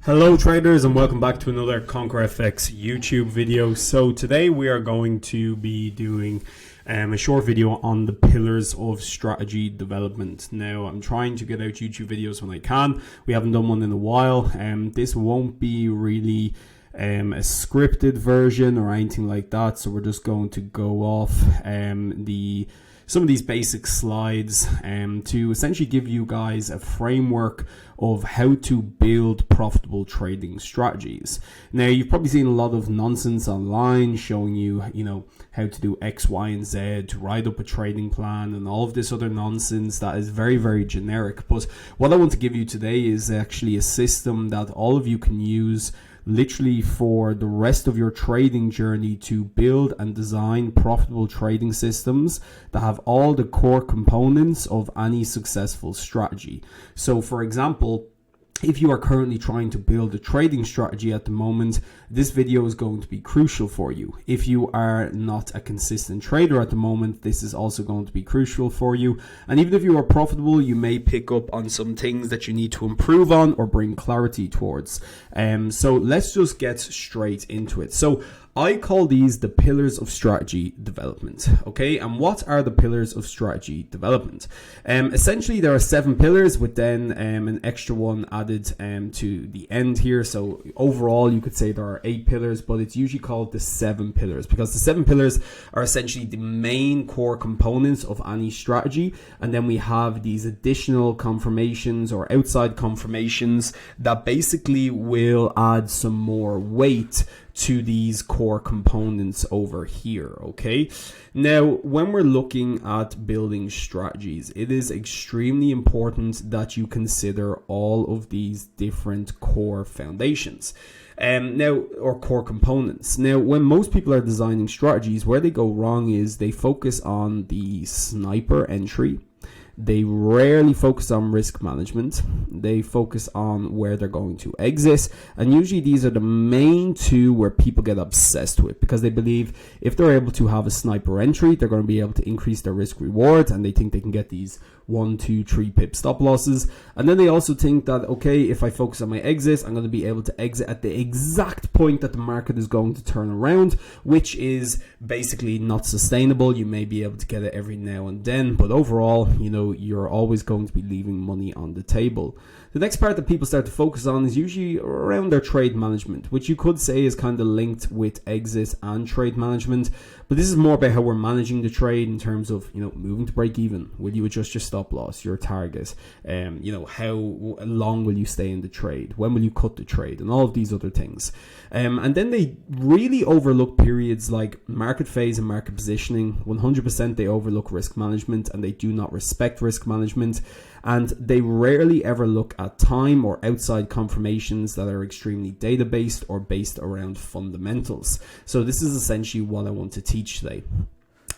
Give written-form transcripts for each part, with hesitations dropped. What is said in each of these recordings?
Hello traders, and welcome back to another Conquer FX YouTube video. So today we are going to be doing a short video on the pillars of strategy development. Now I'm trying to get out YouTube videos when I can. We haven't done one in a while. This won't be really a scripted version or anything like that, so we're just going to go off some of these basic slides to essentially give you guys a framework of how to build profitable trading strategies. Now, you've probably seen a lot of nonsense online showing you, how to do X, Y, and Z, to write up a trading plan and all of this other nonsense that is very, very generic. But what I want to give you today is actually a system that all of you can use literally for the rest of your trading journey to build and design profitable trading systems that have all the core components of any successful strategy. So for example, if you are currently trying to build a trading strategy at the moment, this video is going to be crucial for you. If you are not a consistent trader at the moment, this is also going to be crucial for you. And even if you are profitable, you may pick up on some things that you need to improve on or bring clarity towards. So let's just get straight into it. So I call these the pillars of strategy development. Okay, and what are the pillars of strategy development? Essentially, there are 7 pillars with then an extra one added to the end here. So overall, you could say there are 8 pillars, but it's usually called the 7 pillars because the 7 pillars are essentially the main core components of any strategy. And then we have these additional confirmations or outside confirmations that basically will add some more weight to these core components over here. Okay, now when we're looking at building strategies, it is extremely important that you consider all of these different core foundations or core components. Now, when most people are designing strategies, where they go wrong is they focus on the sniper entry. They rarely focus on risk management. They focus on where they're going to exit. And usually these are the main 2 where people get obsessed with, because they believe if they're able to have a sniper entry, they're going to be able to increase their risk reward, and they think they can get these 1, 2, 3 pip stop losses. And then they also think that, okay, if I focus on my exit, I'm going to be able to exit at the exact point that the market is going to turn around, which is basically not sustainable. You may be able to get it every now and then, but overall, you're always going to be leaving money on the table. The next part that people start to focus on is usually around their trade management, which you could say is kind of linked with exit and trade management. But this is more about how we're managing the trade in terms of, moving to break even. Will you adjust your stop loss, your target? How long will you stay in the trade? When will you cut the trade? And all of these other things. And then they really overlook periods like market phase and market positioning. 100% they overlook risk management, and they do not respect risk management. And they rarely ever look at time or outside confirmations that are extremely data-based or based around fundamentals. So this is essentially what I want to teach today.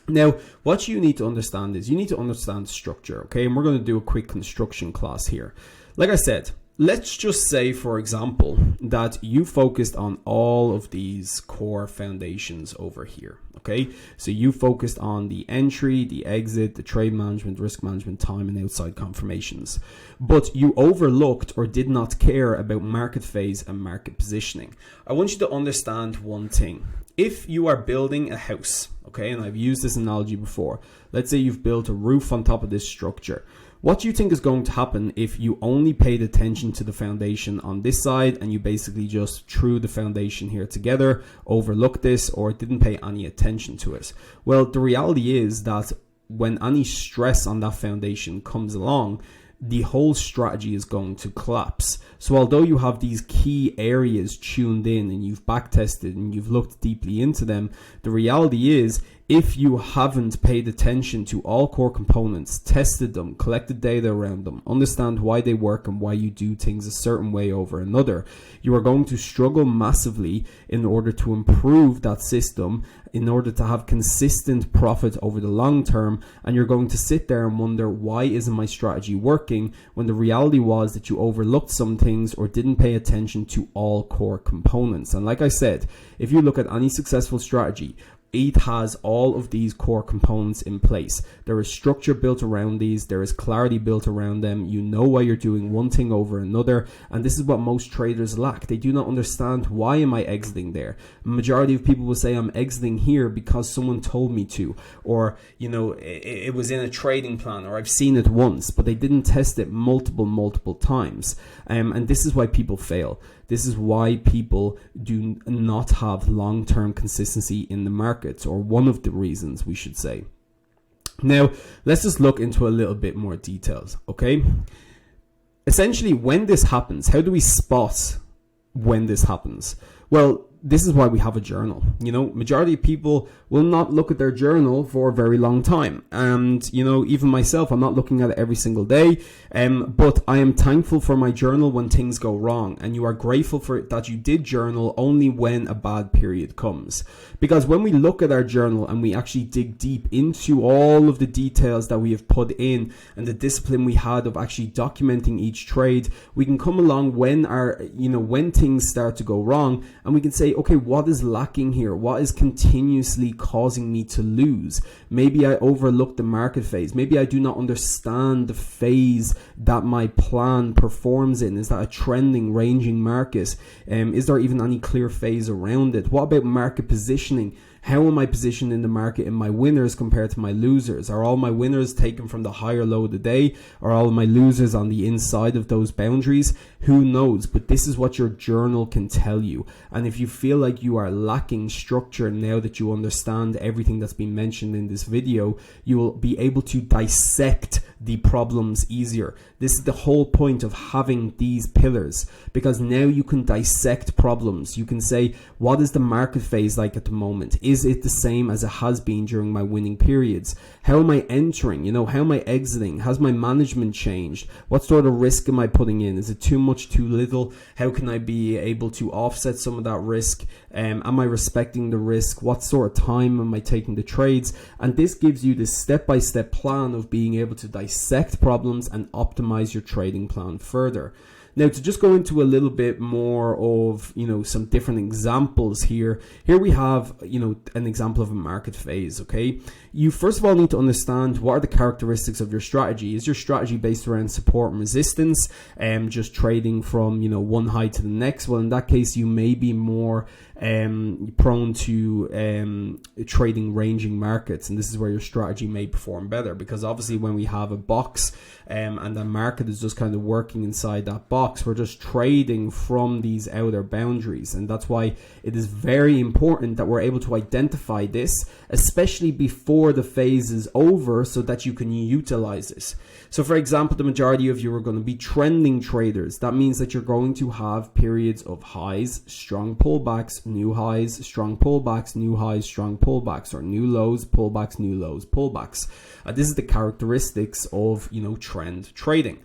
Now, what you need to understand is you need to understand structure, okay? And we're going to do a quick construction class here. Like I said, let's just say, for example, that you focused on all of these core foundations over here, okay? So you focused on the entry, the exit, the trade management, risk management, time, and outside confirmations. But you overlooked or did not care about market phase and market positioning. I want you to understand one thing. If you are building a house, okay, and I've used this analogy before, let's say you've built a roof on top of this structure. What do you think is going to happen if you only paid attention to the foundation on this side and you basically just threw the foundation here together, overlooked this, or didn't pay any attention to it? Well, the reality is that when any stress on that foundation comes along, the whole strategy is going to collapse. So although you have these key areas tuned in and you've backtested and you've looked deeply into them, the reality is if you haven't paid attention to all core components, tested them, collected data around them, understand why they work and why you do things a certain way over another, you are going to struggle massively in order to improve that system, in order to have consistent profit over the long term. And you're going to sit there and wonder, why isn't my strategy working? When the reality was that you overlooked some things or didn't pay attention to all core components. And like I said, if you look at any successful strategy, it has all of these core components in place. There is structure built around these. There is clarity built around them. You know why you're doing one thing over another. And this is what most traders lack. They do not understand, why am I exiting there? The majority of people will say, I'm exiting here because someone told me to. Or, it was in a trading plan, or I've seen it once, but they didn't test it multiple times. And this is why people fail. This is why people do not have long-term consistency in the markets, or one of the reasons, we should say. Now, let's just look into a little bit more details, okay? Essentially, when this happens, how do we spot when this happens? Well, this is why we have a journal. Majority of people will not look at their journal for a very long time. And, even myself, I'm not looking at it every single day. But I am thankful for my journal when things go wrong. And you are grateful for it that you did journal only when a bad period comes. Because when we look at our journal and we actually dig deep into all of the details that we have put in and the discipline we had of actually documenting each trade, we can come along when when things start to go wrong, and we can say, okay, what is lacking here? What is continuously causing me to lose? Maybe I overlooked the market phase. Maybe I do not understand the phase that my plan performs in. Is that a trending, ranging market? Is there even any clear phase around it? What about market positioning? How am I positioned in the market in my winners compared to my losers? Are all my winners taken from the higher low of the day? Are all my losers on the inside of those boundaries? Who knows? But this is what your journal can tell you. And if you feel like you are lacking structure now that you understand everything that's been mentioned in this video, you will be able to dissect the problems easier. This is the whole point of having these pillars, because now you can dissect problems. You can say, what is the market phase like at the moment? Is it the same as it has been during my winning periods? How am I entering? How am I exiting? Has my management changed? What sort of risk am I putting in? Is it too much, too little? How can I be able to offset some of that risk? Am I respecting the risk? What sort of time am I taking the trades? And this gives you this step-by-step plan of being able to dissect problems and optimize your trading plan further. Now, to just go into a little bit more of, some different examples here. Here we have, an example of a market phase, okay? You first of all need to understand, what are the characteristics of your strategy? Is your strategy based around support and resistance, just trading from, one high to the next? Well, in that case, you may be more prone to trading ranging markets, and this is where your strategy may perform better, because obviously when we have a box and the market is just kind of working inside that box, we're just trading from these outer boundaries. And that's why it is very important that we're able to identify this, especially before the phase is over, so that you can utilize this. So for example, the majority of you are going to be trending traders. That means that you're going to have periods of highs, strong pullbacks, new highs, strong pullbacks, new highs, strong pullbacks, or new lows, pullbacks, new lows, pullbacks. This is the characteristics of, trend trading.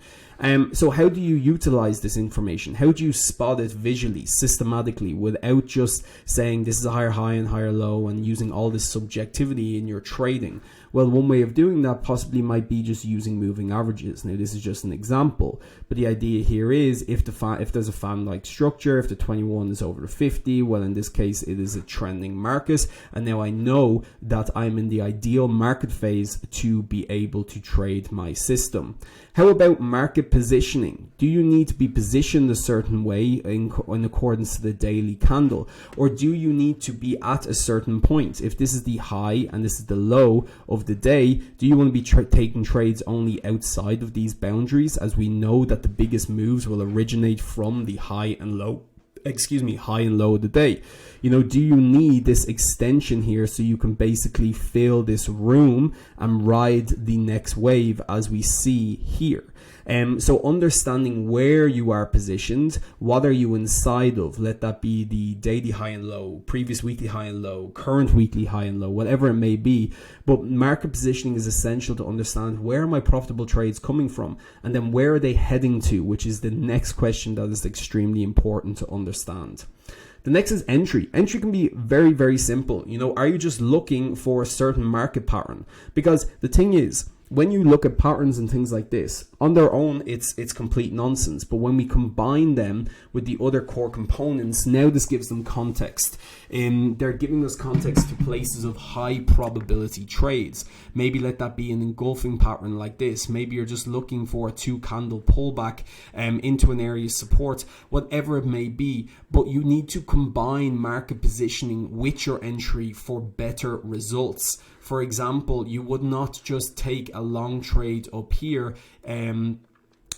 So how do you utilize this information? How do you spot it visually, systematically, without just saying this is a higher high and higher low and using all this subjectivity in your trading? Well, one way of doing that possibly might be just using moving averages. Now, this is just an example, but the idea here is if there's a fan-like structure, if the 21 is over the 50, well, in this case, it is a trending market, and now I know that I'm in the ideal market phase to be able to trade my system. How about market positioning? Do you need to be positioned a certain way in accordance to the daily candle, or do you need to be at a certain point? If this is the high and this is the low of the day, do you want to be taking trades only outside of these boundaries, as we know that the biggest moves will originate from the high and low of the day? Do you need this extension here so you can basically fill this room and ride the next wave, as we see here? So understanding where you are positioned, what are you inside of? Let that be the daily high and low, previous weekly high and low, current weekly high and low, whatever it may be. But market positioning is essential to understand, where are my profitable trades coming from? And then where are they heading to, which is the next question that is extremely important to understand. The next is entry. Entry can be very, very simple. Are you just looking for a certain market pattern? Because the thing is, when you look at patterns and things like this, on their own, it's complete nonsense. But when we combine them with the other core components, now this gives them context. They're giving us context to places of high probability trades. Maybe let that be an engulfing pattern like this. Maybe you're just looking for a 2-candle pullback into an area of support, whatever it may be. But you need to combine market positioning with your entry for better results. For example, you would not just take a long trade up here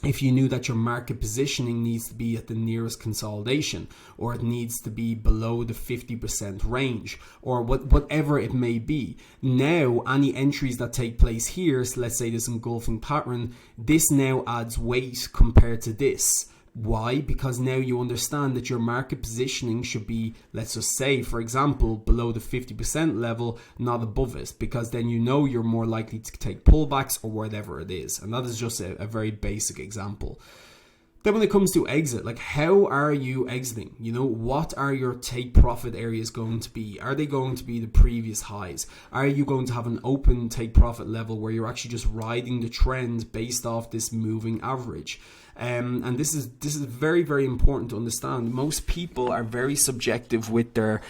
if you knew that your market positioning needs to be at the nearest consolidation, or it needs to be below the 50% range, or whatever it may be. Now, any entries that take place here, so let's say this engulfing pattern, this now adds weight compared to this. Why? Because now you understand that your market positioning should be, let's just say, for example, below the 50% level, not above it, because then you know you're more likely to take pullbacks or whatever it is. And that is just a very basic example. Then when it comes to exit, like how are you exiting? You know, what are your take profit areas going to be? Are they going to be the previous highs? Are you going to have an open take profit level where you're actually just riding the trend based off this moving average? And this is very, very important to understand. Most people are very subjective with their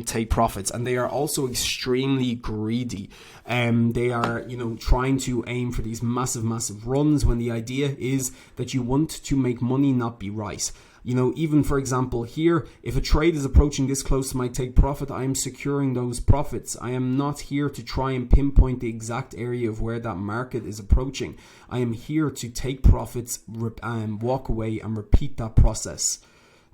take profits, and they are also extremely greedy. They are, trying to aim for these massive runs, when the idea is that you want to make money, not be right. Even for example here, if a trade is approaching this close to my take profit, I am securing those profits. I am not here to try and pinpoint the exact area of where that market is approaching. I am here to take profits, walk away, and repeat that process.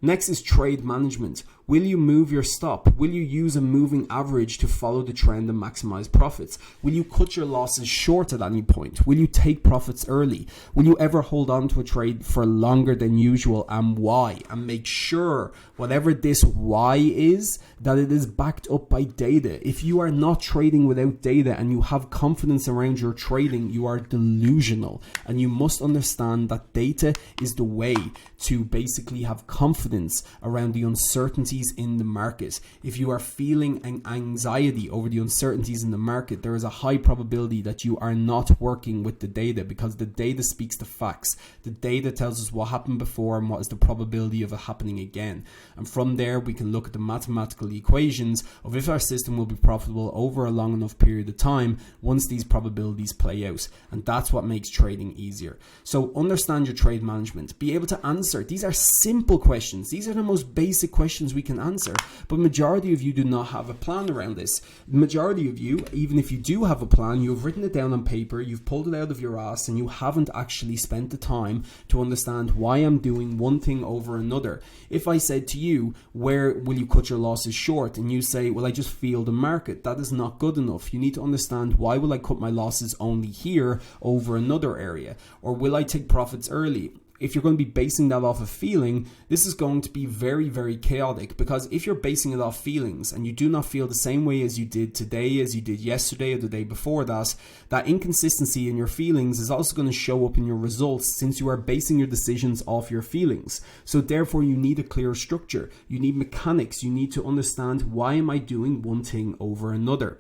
Next is trade management. Will you move your stop? Will you use a moving average to follow the trend and maximize profits? Will you cut your losses short at any point? Will you take profits early? Will you ever hold on to a trade for longer than usual, and why? And make sure whatever this why is, that it is backed up by data. If you are not trading without data and you have confidence around your trading, you are delusional. And you must understand that data is the way to basically have confidence around the uncertainty in the market. If you are feeling anxiety over the uncertainties in the market, there is a high probability that you are not working with the data, because the data speaks the facts. The data tells us what happened before and what is the probability of it happening again. And from there, we can look at the mathematical equations of if our system will be profitable over a long enough period of time once these probabilities play out. And that's what makes trading easier. So understand your trade management. Be able to answer. These are simple questions. These are the most basic questions we can answer, but majority of you do not have a plan around this. The majority of you, even if you do have a plan, you've written it down on paper, you've pulled it out of your ass, and you haven't actually spent the time to understand why I'm doing one thing over another. If I said to you, where will you cut your losses short? And you say, well, I just feel the market. That is not good enough. You need to understand, why will I cut my losses only here over another area? Or will I take profits early? If you're going to be basing that off of feeling, this is going to be very, very chaotic, because if you're basing it off feelings and you do not feel the same way as you did today, as you did yesterday or the day before that, that inconsistency in your feelings is also going to show up in your results, since you are basing your decisions off your feelings. So therefore, you need a clear structure. You need mechanics. You need to understand, why am I doing one thing over another?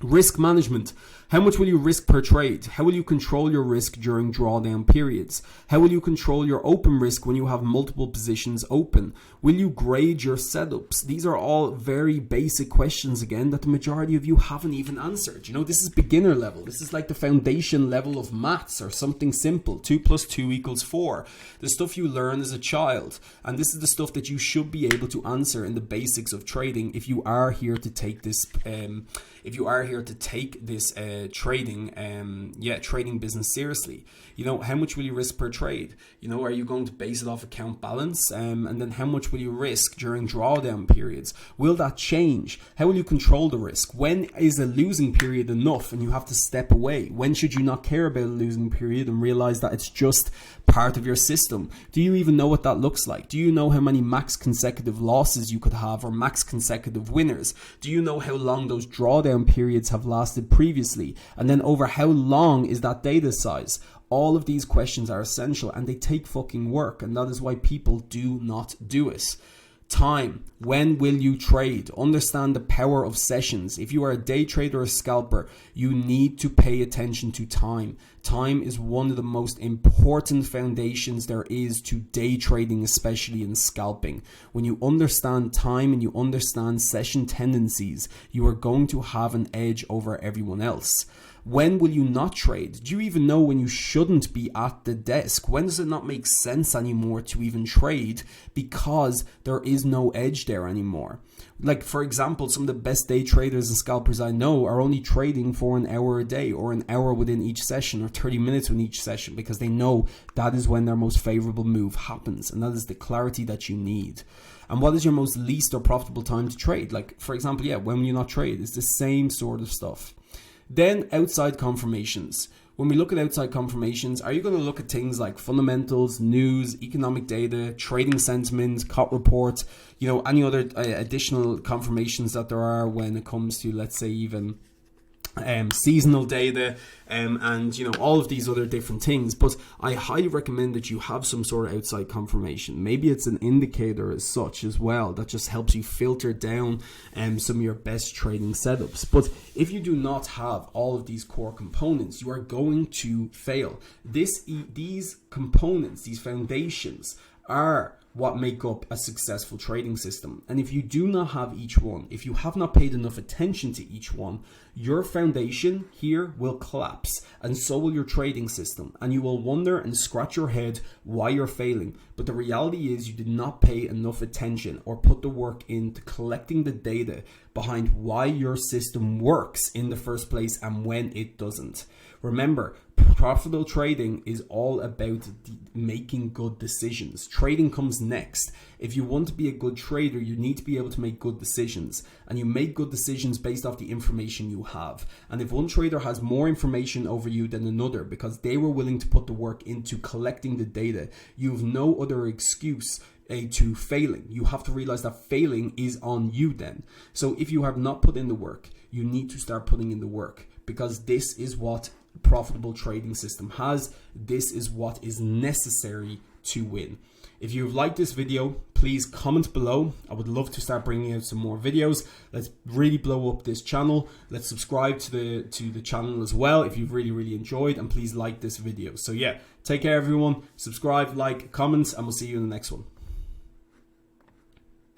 Risk management. How much will you risk per trade? How will you control your risk during drawdown periods? How will you control your open risk when you have multiple positions open? Will you grade your setups? These are all very basic questions, again, that the majority of you haven't even answered. This is beginner level. This is like the foundation level of maths, or something simple. 2 + 2 = 4. The stuff you learn as a child. And this is the stuff that you should be able to answer in the basics of trading if you are here to take this trading business seriously. How much will you risk per trade? Are you going to base it off account balance? And then how much will you risk during drawdown periods? Will that change? How will you control the risk? When is a losing period enough and you have to step away? When should you not care about a losing period and realize that it's just part of your system? Do you even know what that looks like? Do you know how many max consecutive losses you could have, or max consecutive winners? Do you know how long those drawdown periods have lasted previously? And then over how long is that data size? All of these questions are essential, and they take fucking work, and that is why people do not do it. Time. When will you trade? Understand the power of sessions. If you are a day trader or a scalper, you need to pay attention to time. Time is one of the most important foundations there is to day trading, especially in scalping. When you understand time and you understand session tendencies, you are going to have an edge over everyone else. When will you not trade? Do you even know when you shouldn't be at the desk? When does it not make sense anymore to even trade because there is no edge there anymore? Like, for example, some of the best day traders and scalpers I know are only trading for an hour a day or an hour within each session or 30 minutes in each session because they know that is when their most favorable move happens, and that is the clarity that you need. And what is your most least or profitable time to trade? Like, for example, when will you not trade? It's the same sort of stuff. Then outside confirmations. When we look at outside confirmations, are you going to look at things like fundamentals, news, economic data, trading sentiment, COT report, any other additional confirmations that there are when it comes to, let's say, even seasonal data, and all of these other different things. But I highly recommend that you have some sort of outside confirmation. Maybe it's an indicator as such as well that just helps you filter down some of your best trading setups. But if you do not have all of these core components, you are going to fail. These components, these foundations, are what make up a successful trading system. And if you do not have each one, if you have not paid enough attention to each one, your foundation here will collapse, and so will your trading system. And you will wonder and scratch your head why you're failing. But the reality is you did not pay enough attention or put the work into collecting the data behind why your system works in the first place and when it doesn't. Remember, profitable trading is all about making good decisions. Trading comes next. If you want to be a good trader, you need to be able to make good decisions. And you make good decisions based off the information you have. And if one trader has more information over you than another because they were willing to put the work into collecting the data, you have no other excuse to failing. You have to realize that failing is on you then. So if you have not put in the work, you need to start putting in the work, because this is what profitable trading system has. This is what is necessary to win. If you've liked this video, please comment below. I would love to start bringing out some more videos. Let's really blow up this channel. Let's subscribe to the channel as well if you've really enjoyed, and please like this video. So take care everyone. Subscribe, like, comment, and we'll see you in the next one.